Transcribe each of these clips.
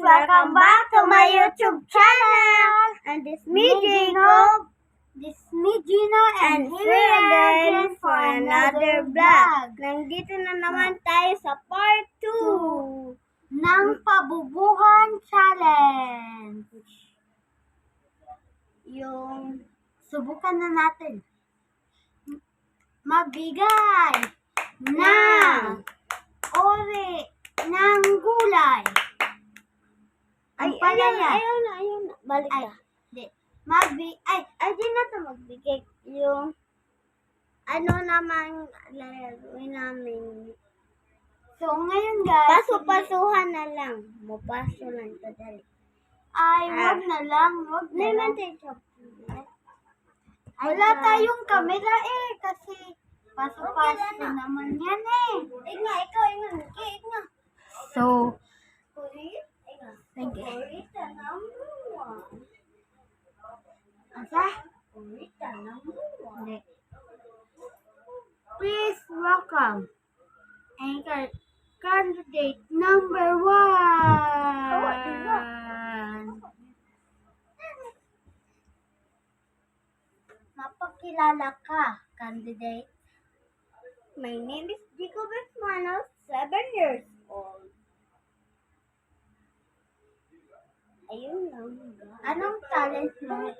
welcome back to my YouTube channel. And this is me, Jacob. This is me, Gino, And here again for another vlog. Nandito na naman tayo sa part 2 ng Pabubuhan Challenge. Yung Subukan na natin magbigay ng ori ng gulay. Ang palaya. Ayaw na. Balik Ay, ka. di. Di na ito magbigay. Yung ano naman lalagawin namin. So, ngayon guys, Paso-pasuhan na lang. Mupaso lang ito dali. wag na lang. Naman tayo. Wala tayong camera kasi paso-paso naman yan Ikaw. So, Sige. asa? Hindi. Please welcome anchor candidate number 1. Mapakilala ka, candidate. My name is Jacob Manos, 7 years old. Ayun lang. Anong talent mo?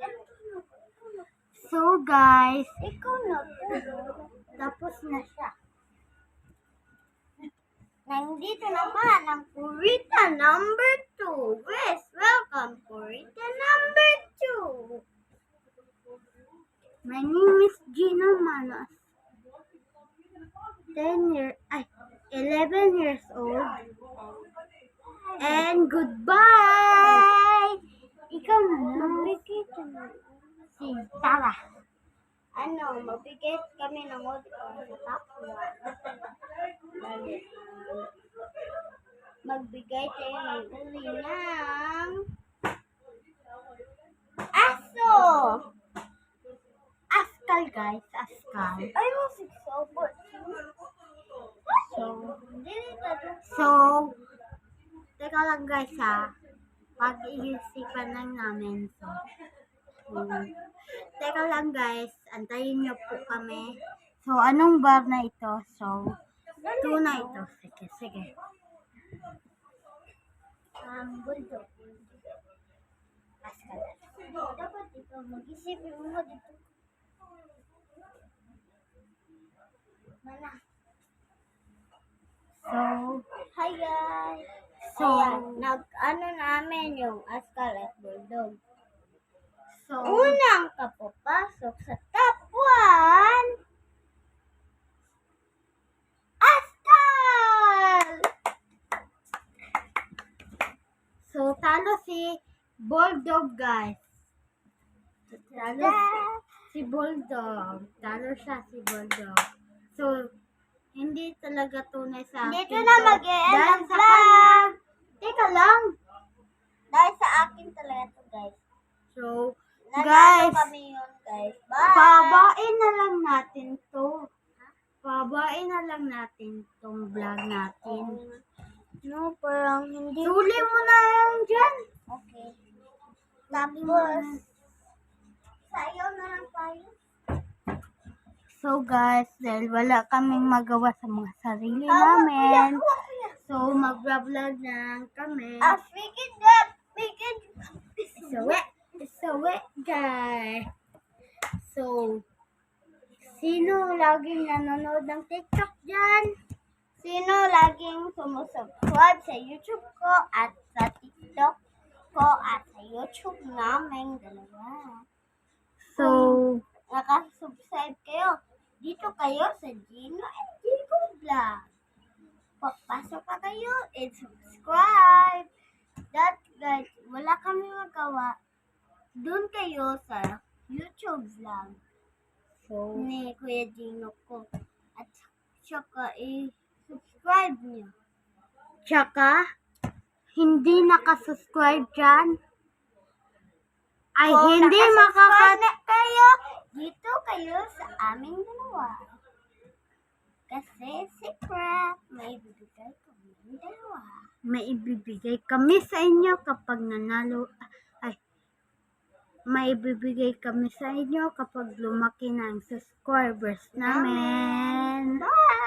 So guys, Ikaw na po. tapos na siya. Nandito naman ang Purita number 2. Yes, welcome Purita number 2. My name is Gino Manos. 11 years old. And goodbye! Ikaw na lang. Magbigay ka na. Si Tara. Magbigay kami ng audio sa top 1. Magbigay tayo ng uli ng aso. Askal guys, askal. Ay, musik sober. So, teka lang guys pag-iisipan lang namin. Teka lang guys, antayin niyo po kami. So, anong bar na ito? So, 2 na ito. Sige. Bulldog. Askal. Dapat ikaw mag-isip mo dito. Mana? So, Hi guys! So, namin yung Askal at Bulldog. so, Unang kapapasok sa top 1, Askal! so talo si Bulldog guys. Talo si Bulldog. Talo siya si Bulldog. So, hindi talaga tunay sa akin. Dito na to. mag-e-end Dahil ang sa vlog. kanya. Teka lang. Dahil sa akin talaga ito guys. So, Nanalo guys, kami yun guys. Bye! pabain na lang natin to. Pabain na lang natin tong vlog natin. No, parang hindi. Suli mo na lang dyan. Okay. Tapos, sayaw na lang tayo. So guys, dahil wala kaming magawa sa mga sarili namin, so mag-vlog lang kami. Isawe, guys. So, sino laging nanonood ng TikTok dyan? Sino laging sumusubscribe sa YouTube ko at sa TikTok ko at sa YouTube namin dalawa? So, Nakasubscribe kayo. Dito kayo sa Gino and Jico Vlog. Papasok pa kayo and subscribe. That guys, wala kami magawa. Doon kayo sa YouTube Vlog. so, Ni Kuya Gino ko. At saka subscribe niyo. tsaka, hindi nakasubscribe dyan. Ay, Kung hindi nakasubscribe na kayo, dito kayo sa aming dalawa. Kasi secret, may bibigay kami ng dalawa. may ibibigay kami sa inyo kapag nanalo. May ibibigay kami sa inyo kapag lumaki na ang subscribers namin. Bye!